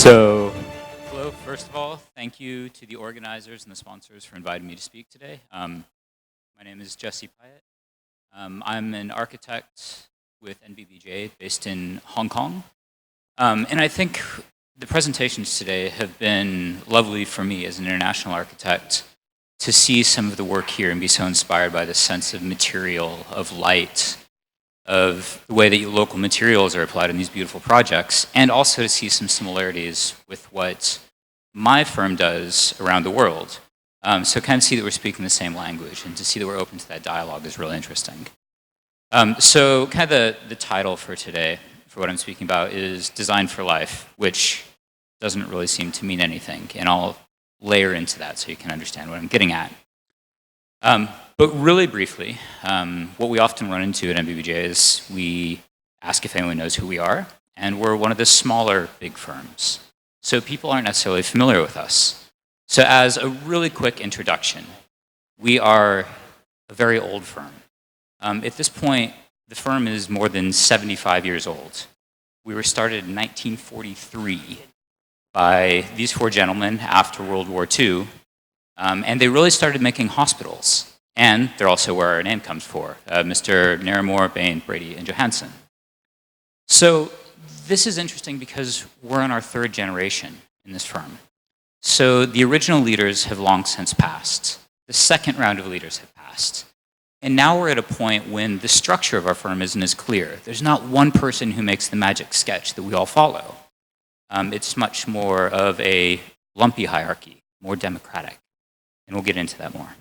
So, hello, first of all, thank you to the organizers and the sponsors for inviting me to speak today. My name is Jesse Pyeatt. I'm an architect with NBBJ based in Hong Kong. And I think the presentations today have been lovely for me as an international architect to see some of the work here and be so inspired by the sense of material, of light, of the way that local materials are applied in these beautiful projects, and also to see some similarities with what my firm does around the world. So kind of see that we're speaking the same language, and to see that we're open to that dialogue is really interesting. So kind of the title for today, for what I'm speaking about, is Design for Life, which doesn't really seem to mean anything, and I'll layer into that so you can understand what I'm getting at. But really briefly, what we often run into at NBBJ is we ask if anyone knows who we are, and we're one of the smaller big firms. So people aren't necessarily familiar with us. So as a really quick introduction, we are a very old firm. At this point, the firm is more than 75 years old. We were started in 1943 by these four gentlemen after World War II, and they really started making hospitals. And they're also where our name comes for, Mr. Naramore, Bain, Brady, and Johansson. So this is interesting because we're in our third generation in this firm. So the original leaders have long since passed. The second round of leaders have passed. And now we're at a point when the structure of our firm isn't as clear. There's not one person who makes the magic sketch that we all follow. It's much more of a lumpy hierarchy, more democratic. And we'll get into that more.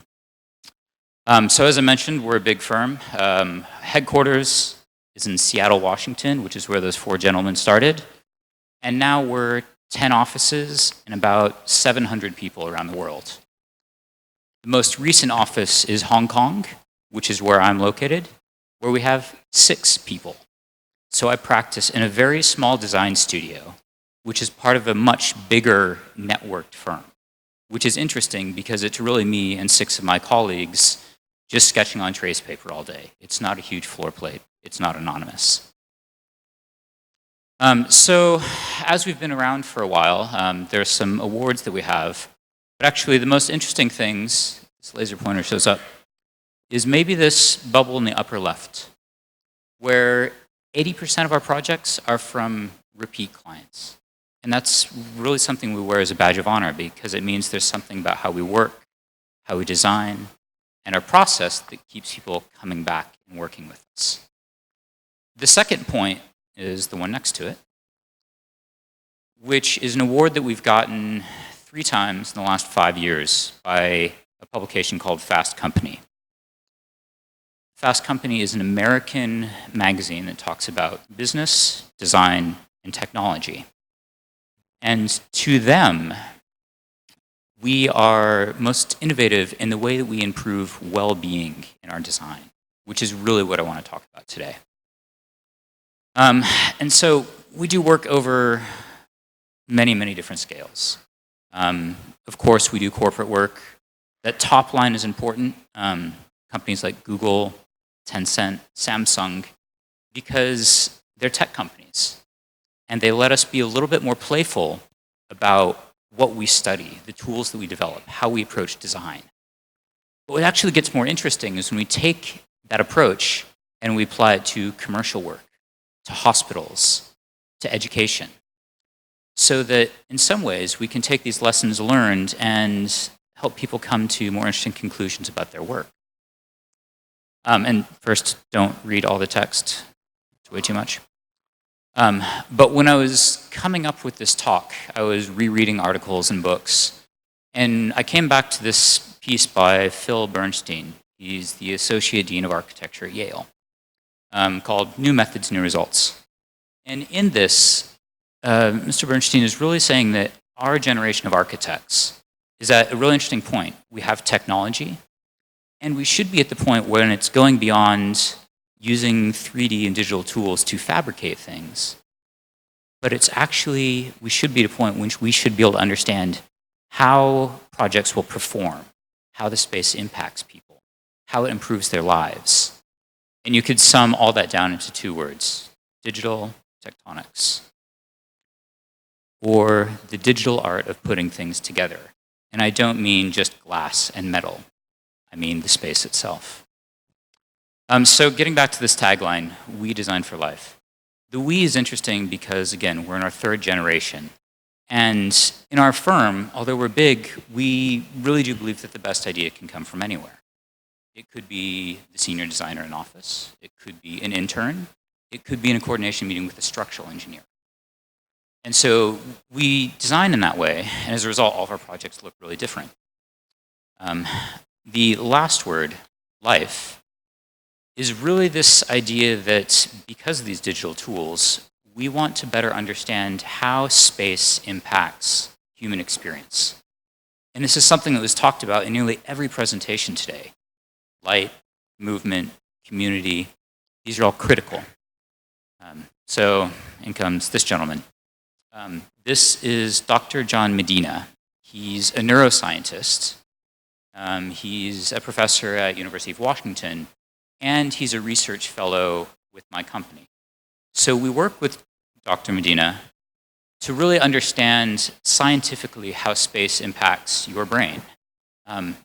So as I mentioned, we're a big firm. Headquarters is in Seattle, Washington, which is where those four gentlemen started. And now we're 10 offices and about 700 people around the world. The most recent office is Hong Kong, which is where I'm located, where we have 6 people. So I practice in a very small design studio, which is part of a much bigger networked firm, which is interesting because it's really me and 6 of my colleagues just sketching on trace paper all day. It's not a huge floor plate. It's not anonymous. So as we've been around for a while, there's some awards that we have. But actually, the most interesting things, this laser pointer shows up, is maybe this bubble in the upper left, where 80% of our projects are from repeat clients. And that's really something we wear as a badge of honor because it means there's something about how we work, how we design, and our process that keeps people coming back and working with us. The second point is the one next to it, which is an award that we've gotten 3 times in the last 5 years by a publication called Fast Company. Fast Company is an American magazine that talks about business, design, and technology. And to them, we are most innovative in the way that we improve well-being in our design, which is really what I want to talk about today. And so we do work over many, many different scales. Of course, we do corporate work. That top line is important. Companies like Google, Tencent, Samsung, because they're tech companies. And they let us be a little bit more playful about what we study, the tools that we develop, how we approach design. But what actually gets more interesting is when we take that approach and we apply it to commercial work, to hospitals, to education, so that in some ways we can take these lessons learned and help people come to more interesting conclusions about their work. And first, don't read all the text. It's way too much. But when I was coming up with this talk, I was rereading articles and books. And I came back to this piece by Phil Bernstein. He's the Associate Dean of Architecture at Yale, called New Methods, New Results. And in this, Mr. Bernstein is really saying that our generation of architects is at a really interesting point. We have technology, and we should be at the point when it's going beyond using 3D and digital tools to fabricate things. But it's actually, we should be at a point when we should be able to understand how projects will perform, how the space impacts people, how it improves their lives. And you could sum all that down into 2 words: digital tectonics. or the digital art of putting things together. And I don't mean just glass and metal. I mean the space itself. So getting back to this tagline, we design for life. The we is interesting because, again, we're in our third generation. And in our firm, although we're big, we really do believe that the best idea can come from anywhere. It could be the senior designer in office. It could be an intern. It could be in a coordination meeting with a structural engineer. And so we design in that way, and as a result, all of our projects look really different. The last word, life, is really this idea that because of these digital tools, we want to better understand how space impacts human experience. And this is something that was talked about in nearly every presentation today. Light, movement, community, these are all critical. So in comes this gentleman. This is Dr. John Medina. He's a neuroscientist. He's a professor at University of Washington, and he's a research fellow with my company. So we work with Dr. Medina to really understand scientifically how space impacts your brain.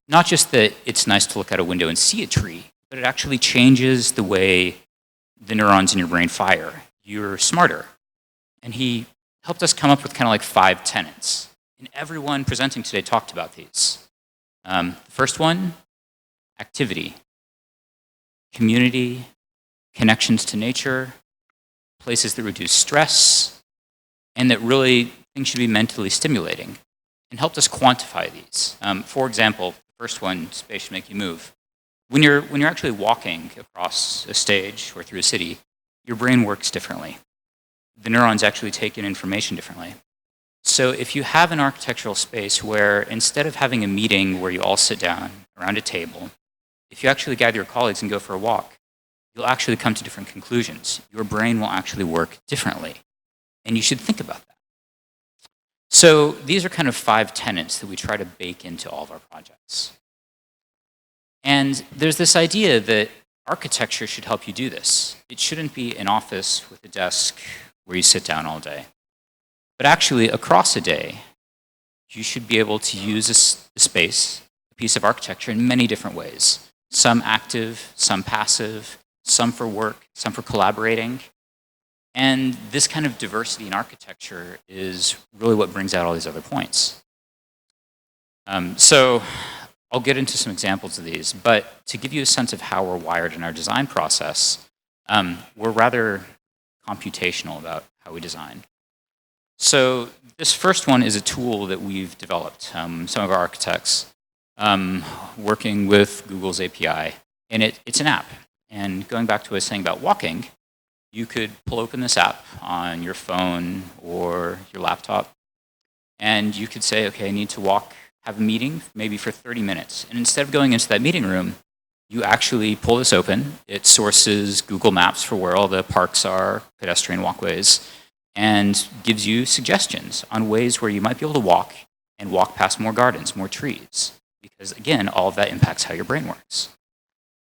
Not just that it's nice to look out a window and see a tree, but it actually changes the way the neurons in your brain fire. You're smarter. And he helped us come up with kind of like 5 tenets. And everyone presenting today talked about these. The first one, activity, community, connections to nature, places that reduce stress, and that really things should be mentally stimulating, and helped us quantify these. For example, the first one, space should make you move. When you're actually walking across a stage or through a city, your brain works differently. The neurons actually take in information differently. So if you have an architectural space where instead of having a meeting where you all sit down around a table, if you actually gather your colleagues and go for a walk, you'll actually come to different conclusions. Your brain will actually work differently. And you should think about that. So these are kind of 5 tenets that we try to bake into all of our projects. And there's this idea that architecture should help you do this. It shouldn't be an office with a desk where you sit down all day. But actually, across a day, you should be able to use a space, a piece of architecture in many different ways. Some active, some passive, some for work, some for collaborating. And this kind of diversity in architecture is really what brings out all these other points. So I'll get into some examples of these, but to give you a sense of how we're wired in our design process, we're rather computational about how we design. So this first one is a tool that we've developed, some of our architects, working with Google's API, and it's an app. And going back to what I was saying about walking, you could pull open this app on your phone or your laptop, and you could say, okay, I need to walk, have a meeting, maybe for 30 minutes. And instead of going into that meeting room, you actually pull this open. It sources Google Maps for where all the parks are, pedestrian walkways, and gives you suggestions on ways where you might be able to walk and walk past more gardens, more trees. Because again, all of that impacts how your brain works.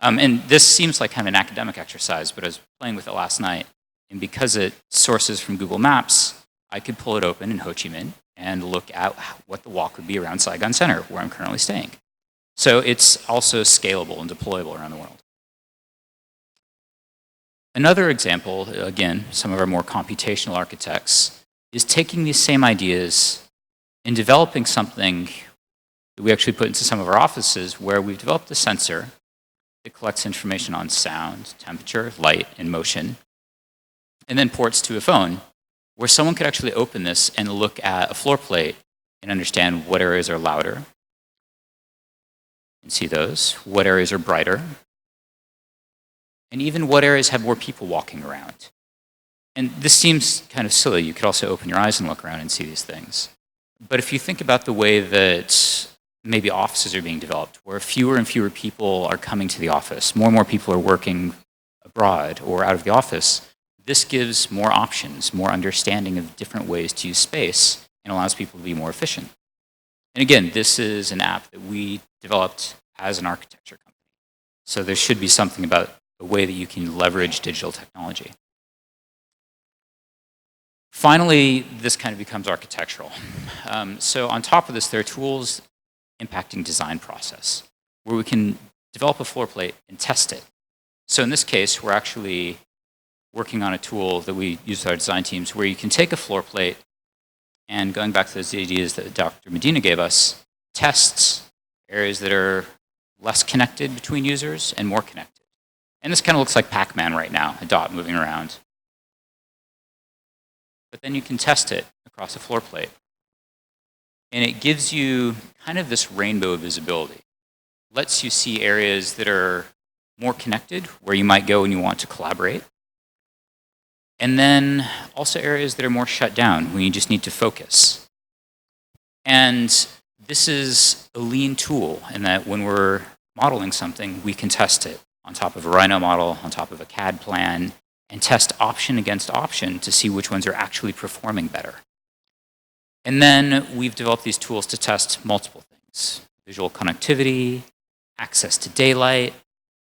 And this seems like kind of an academic exercise, but I was playing with it last night. And because it sources from Google Maps, I could pull it open in Ho Chi Minh and look at what the walk would be around Saigon Center, where I'm currently staying. So it's also scalable and deployable around the world. Another example, again, some of our more computational architects, is taking these same ideas and developing something that we actually put into some of our offices where we've developed a sensor that collects information on sound, temperature, light, and motion, and then ports to a phone where someone could actually open this and look at a floor plate and understand what areas are louder and see those, what areas are brighter, and even what areas have more people walking around. And this seems kind of silly. You could also open your eyes and look around and see these things. But if you think about the way that maybe offices are being developed, where fewer and fewer people are coming to the office, more and more people are working abroad or out of the office, this gives more options, more understanding of different ways to use space, and allows people to be more efficient. And again, this is an app that we developed as an architecture company. So there should be something about the way that you can leverage digital technology. Finally, this kind of becomes architectural. So on top of this, there are tools impacting design process, where we can develop a floor plate and test it. So in this case, we're actually working on a tool that we use with our design teams, where you can take a floor plate and, going back to those ideas that Dr. Medina gave us, tests areas that are less connected between users and more connected. And this kind of looks like Pac-Man right now, a dot moving around. But then you can test it across a floor plate. And it gives you kind of this rainbow of visibility. Lets you see areas that are more connected, where you might go when you want to collaborate. And then also areas that are more shut down, when you just need to focus. And this is a lean tool in that when we're modeling something, we can test it on top of a Rhino model, on top of a CAD plan, and test option against option to see which ones are actually performing better. And then we've developed these tools to test multiple things: visual connectivity, access to daylight,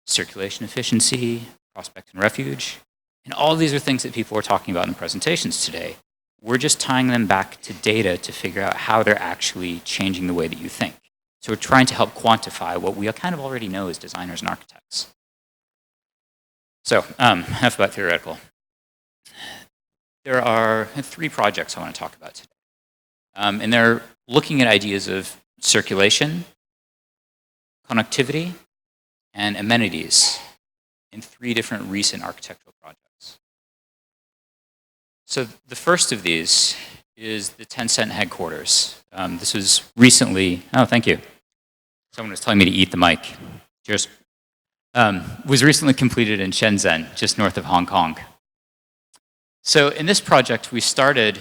circulation efficiency, prospect and refuge. And all these are things that people were talking about in the presentations today. We're just tying them back to data to figure out how they're actually changing the way that you think. So we're trying to help quantify what we kind of already know as designers and architects. So, enough about theoretical. There are 3 projects I want to talk about today. And they're looking at ideas of circulation, connectivity, and amenities in 3 different recent architectural projects. So the first of these is the Tencent headquarters. This was recently, oh, thank you. Someone was telling me to eat the mic. Cheers. Was recently completed in Shenzhen, just north of Hong Kong. So in this project, we started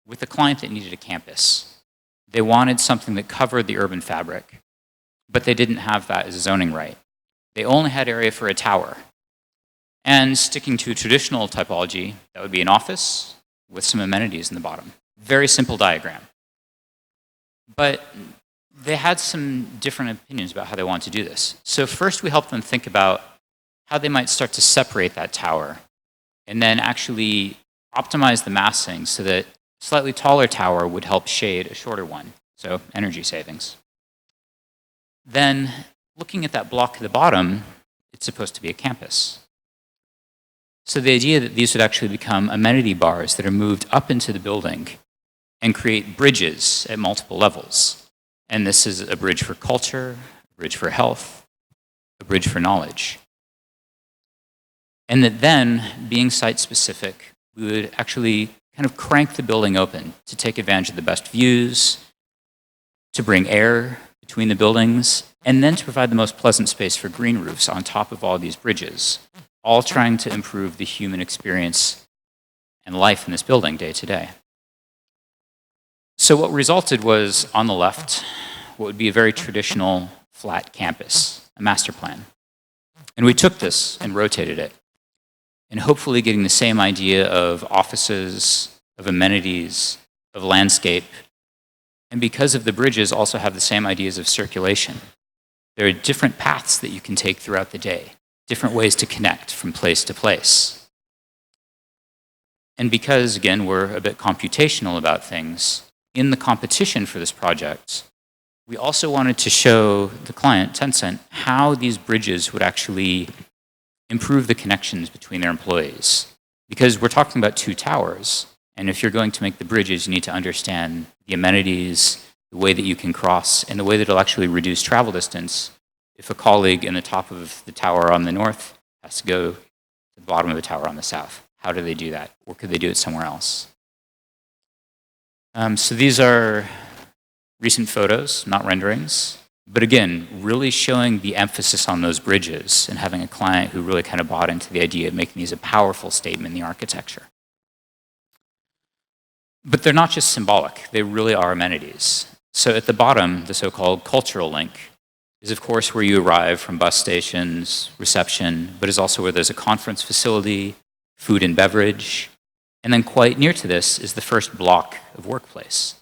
with a client that needed a campus. They wanted something that covered the urban fabric, but they didn't have that as a zoning right. They only had area for a tower. And sticking to a traditional typology, that would be an office with some amenities in the bottom. Very simple diagram. But they had some different opinions about how they wanted to do this. So first we helped them think about how they might start to separate that tower and then actually optimize the massing so that a slightly taller tower would help shade a shorter one, so energy savings. Then looking at that block at the bottom, it's supposed to be a campus. So the idea that these would actually become amenity bars that are moved up into the building and create bridges at multiple levels. And this is a bridge for culture, a bridge for health, a bridge for knowledge. And that then, being site-specific, we would actually kind of crank the building open to take advantage of the best views, to bring air between the buildings, and then to provide the most pleasant space for green roofs on top of all these bridges, all trying to improve the human experience and life in this building day to day. So what resulted was, on the left, what would be a very traditional flat campus, a master plan. And we took this and rotated it, and hopefully getting the same idea of offices, of amenities, of landscape, and because of the bridges also have the same ideas of circulation. There are different paths that you can take throughout the day, different ways to connect from place to place. And because, again, we're a bit computational about things, in the competition for this project, we also wanted to show the client, Tencent, how these bridges would actually improve the connections between their employees. Because we're talking about 2 towers, and if you're going to make the bridges, you need to understand the amenities, the way that you can cross, and the way that it'll actually reduce travel distance. If a colleague in the top of the tower on the north has to go to the bottom of the tower on the south, how do they do that? Or could they do it somewhere else? So these are recent photos, not renderings. But again, really showing the emphasis on those bridges and having a client who really kind of bought into the idea of making these a powerful statement in the architecture. But they're not just symbolic, they really are amenities. So at the bottom, the so-called cultural link is of course where you arrive from bus stations, reception, but is also where there's a conference facility, food and beverage, and then quite near to this is the first block of workplace.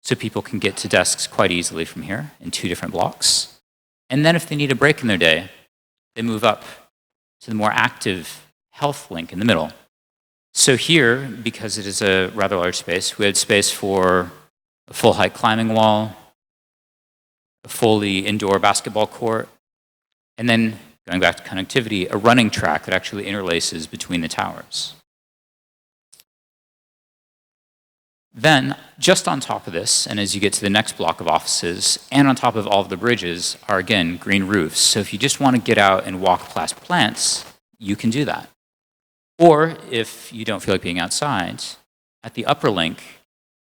So people can get to desks quite easily from here in 2 different blocks. And then if they need a break in their day, they move up to the more active health link in the middle, So here, because it is a rather large space, we had space for a full height climbing wall, a fully indoor basketball court, and then, going back to connectivity, a running track that actually interlaces between the towers. Then, just on top of this, and as you get to the next block of offices, and on top of all of the bridges, are again green roofs. So if you just want to get out and walk past plants, you can do that. Or if you don't feel like being outside, at the upper link,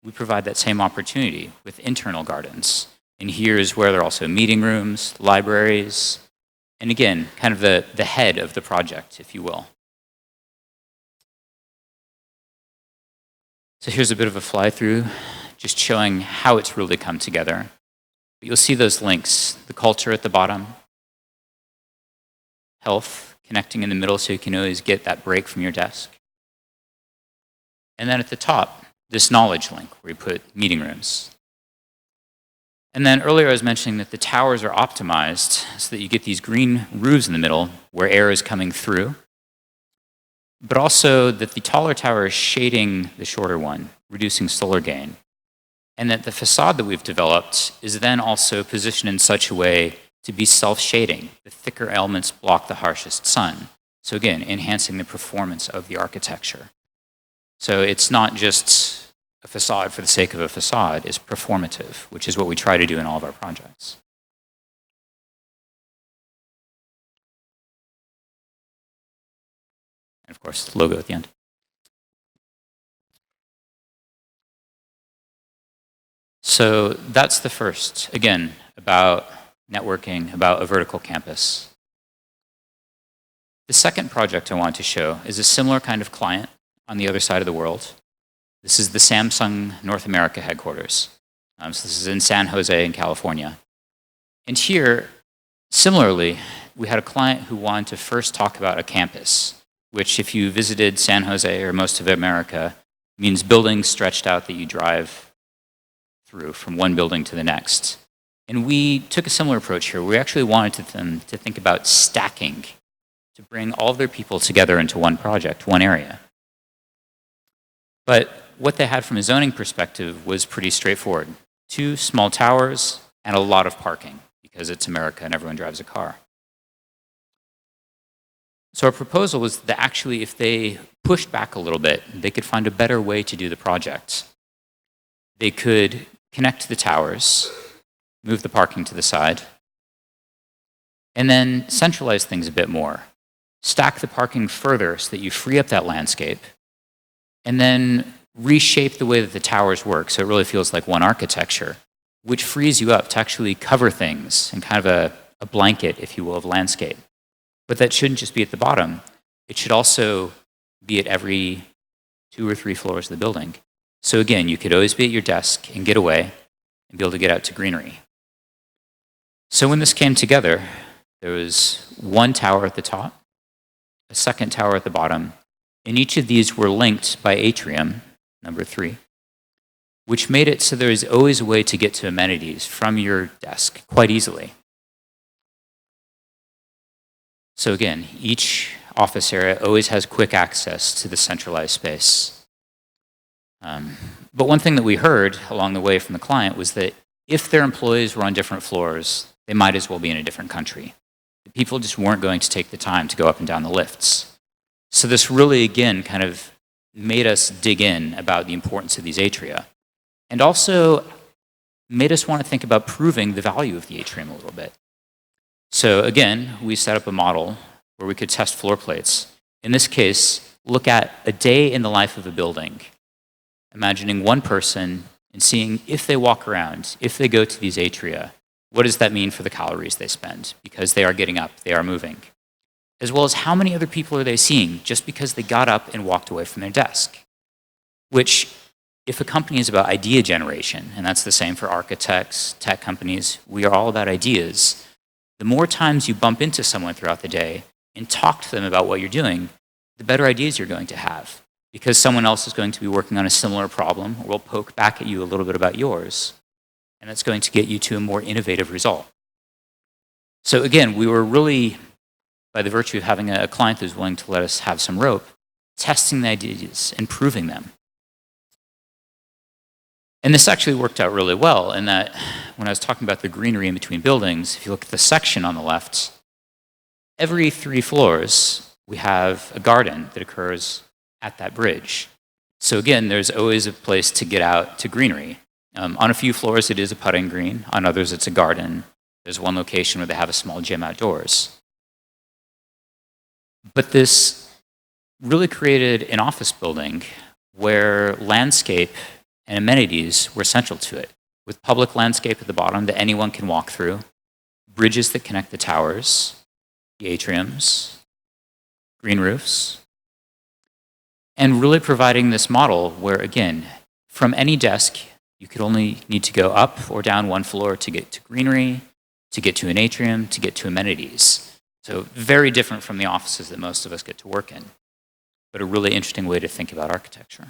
we provide that same opportunity with internal gardens. And here is where there are also meeting rooms, libraries, and again, kind of the head of the project, if you will. So here's a bit of a fly-through, just showing how it's really come together. But you'll see those links, the culture at the bottom, health, connecting in the middle so you can always get that break from your desk. And then at the top, this knowledge link where you put meeting rooms. And then earlier I was mentioning that the towers are optimized so that you get these green roofs in the middle where air is coming through, but also that the taller tower is shading the shorter one, reducing solar gain. And that the facade that we've developed is then also positioned in such a way to be self-shading. The thicker elements block the harshest sun. So again, enhancing the performance of the architecture. So it's not just a facade for the sake of a facade, it's performative, which is what we try to do in all of our projects. And of course, the logo at the end. So that's the first, again, about networking, about a vertical campus. The second project I want to show is a similar kind of client on the other side of the world. This is the Samsung North America headquarters. So this is in San Jose in California. And here, similarly, we had a client who wanted to first talk about a campus, which if you visited San Jose or most of America, means buildings stretched out that you drive through from one building to the next. And we took a similar approach here. We actually wanted them to think about stacking, to bring all of their people together into one project, one area. But what they had from a zoning perspective was pretty straightforward. 2 small towers and a lot of parking, because it's America and everyone drives a car. So our proposal was that actually if they pushed back a little bit, they could find a better way to do the project. They could connect the towers, move the parking to the side, and then centralize things a bit more. Stack the parking further so that you free up that landscape, and then reshape the way that the towers work so it really feels like one architecture, which frees you up to actually cover things in kind of a blanket, if you will, of landscape. But that shouldn't just be at the bottom. It should also be at every 2 or 3 floors of the building. So again, you could always be at your desk and get away and be able to get out to greenery. So when this came together, there was 1 tower at the top, a 2nd tower at the bottom, and each of these were linked by atrium, number 3, which made it so there is always a way to get to amenities from your desk quite easily. So again, each office area always has quick access to the centralized space. But one thing that we heard along the way from the client was that if their employees were on different floors, they might as well be in a different country. The people just weren't going to take the time to go up and down the lifts. So this really, again, kind of made us dig in about the importance of these atria, and also made us want to think about proving the value of the atrium a little bit. So again, we set up a model where we could test floor plates. In this case, look at a day in the life of a building, imagining one person and seeing if they walk around, if they go to these atria, what does that mean for the calories they spend? Because they are getting up, they are moving. As well as how many other people are they seeing just because they got up and walked away from their desk? Which, if a company is about idea generation, and that's the same for architects, tech companies, we are all about ideas. The more times you bump into someone throughout the day and talk to them about what you're doing, the better ideas you're going to have. Because someone else is going to be working on a similar problem, or will poke back at you a little bit about yours, and that's going to get you to a more innovative result. So again, we were really, by the virtue of having a client who's willing to let us have some rope, testing the ideas and proving them. And this actually worked out really well in that when I was talking about the greenery in between buildings, if you look at the section on the left, every 3 floors, we have a garden that occurs at that bridge. So again, there's always a place to get out to greenery. On a few floors, it is a putting green. On others, it's a garden. There's one location where they have a small gym outdoors. But this really created an office building where landscape and amenities were central to it, with public landscape at the bottom that anyone can walk through, bridges that connect the towers, the atriums, green roofs, and really providing this model where, again, from any desk, you could only need to go up or down 1 floor to get to greenery, to get to an atrium, to get to amenities. So very different from the offices that most of us get to work in, but a really interesting way to think about architecture.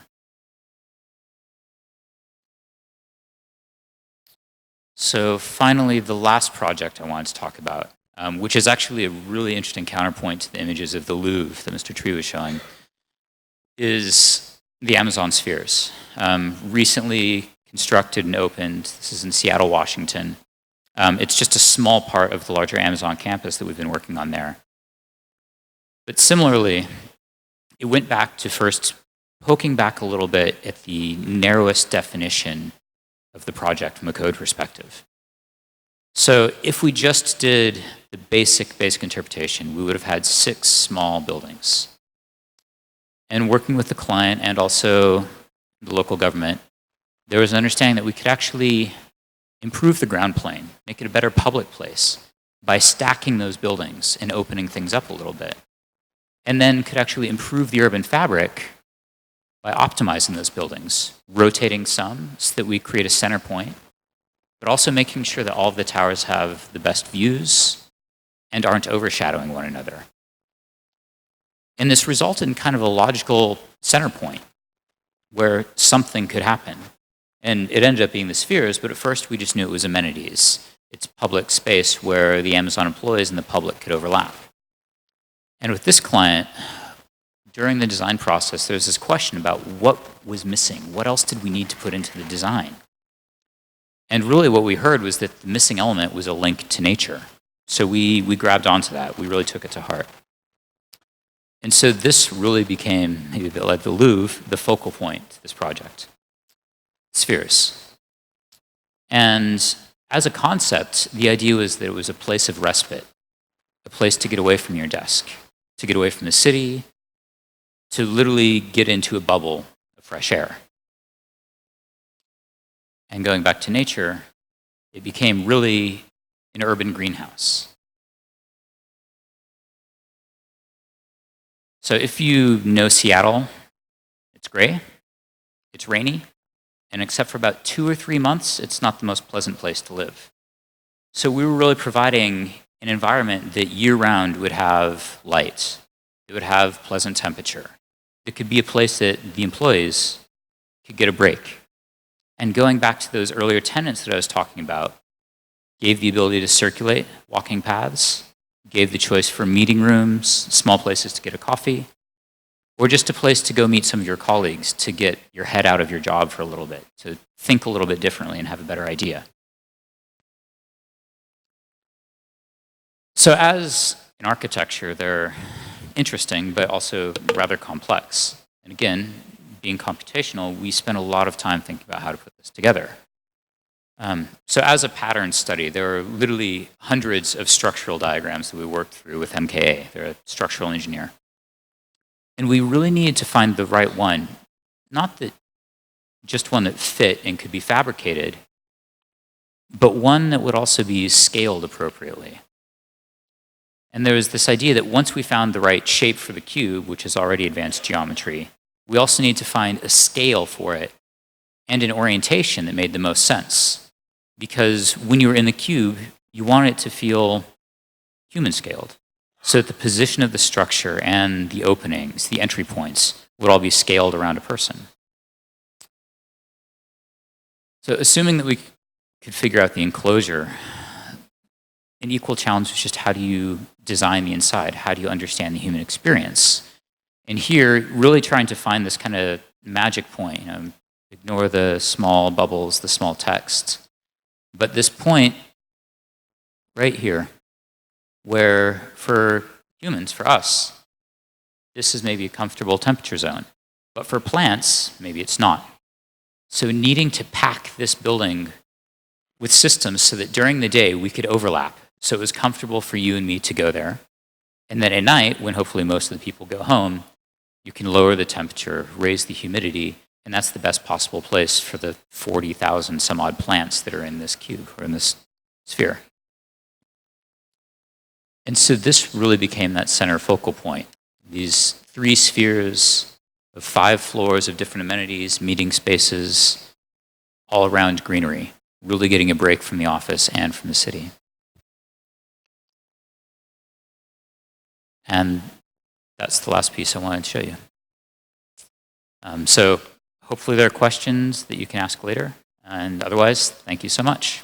So finally, the last project I wanted to talk about, which is actually a really interesting counterpoint to the images of the Louvre that Mr. Tree was showing, is the Amazon spheres. Recently constructed and opened, this is in Seattle, Washington. It's just a small part of the larger Amazon campus that we've been working on there. But similarly, it went back to first poking back a little bit at the narrowest definition of the project from a code perspective. So if we just did the basic interpretation, we would have had 6 small buildings. And working with the client and also the local government, there was an understanding that we could actually improve the ground plane, make it a better public place by stacking those buildings and opening things up a little bit. And then could actually improve the urban fabric by optimizing those buildings, rotating some so that we create a center point, but also making sure that all of the towers have the best views and aren't overshadowing one another. And this resulted in kind of a logical center point where something could happen. And it ended up being the spheres, but at first we just knew it was amenities. It's public space where the Amazon employees and the public could overlap. And with this client, during the design process, there's this question about what was missing. What else did we need to put into the design? And really what we heard was that the missing element was a link to nature. So we grabbed onto that. We really took it to heart. And so this really became, maybe a bit like the Louvre, the focal point to this project. Spheres. And as a concept, the idea was that it was a place of respite, a place to get away from your desk, to get away from the city, to literally get into a bubble of fresh air. And going back to nature, it became really an urban greenhouse. So if you know Seattle, it's gray, it's rainy, and except for about 2 or 3 months, it's not the most pleasant place to live. So we were really providing an environment that year-round would have light, it would have pleasant temperature. It could be a place that the employees could get a break. And going back to those earlier tenants that I was talking about, gave the ability to circulate walking paths, gave the choice for meeting rooms, small places to get a coffee, or just a place to go meet some of your colleagues to get your head out of your job for a little bit, to think a little bit differently and have a better idea. So as in architecture, they're interesting, but also rather complex. And again, being computational, we spent a lot of time thinking about how to put this together. So as a pattern study, there are literally hundreds of structural diagrams that we worked through with MKA. They're a structural engineer. And we really needed to find the right one, not that just one that fit and could be fabricated, but one that would also be scaled appropriately. And there was this idea that once we found the right shape for the cube, which is already advanced geometry, we also need to find a scale for it and an orientation that made the most sense. Because when you were in the cube, you want it to feel human scaled. So that the position of the structure and the openings, the entry points, would all be scaled around a person. So assuming that we could figure out the enclosure, an equal challenge was just how do you design the inside? How do you understand the human experience? And here, really trying to find this kind of magic point, ignore the small bubbles, the small text. But this point right here, where for humans, for us, this is maybe a comfortable temperature zone. But for plants, maybe it's not. So needing to pack this building with systems so that during the day we could overlap. So it was comfortable for you and me to go there. And then at night, when hopefully most of the people go home, you can lower the temperature, raise the humidity, and that's the best possible place for the 40,000 some odd plants that are in this cube or in this sphere. And so this really became that center focal point. These 3 spheres of 5 floors of different amenities, meeting spaces, all around greenery, really getting a break from the office and from the city. And that's the last piece I wanted to show you. So hopefully there are questions that you can ask later. And otherwise, thank you so much.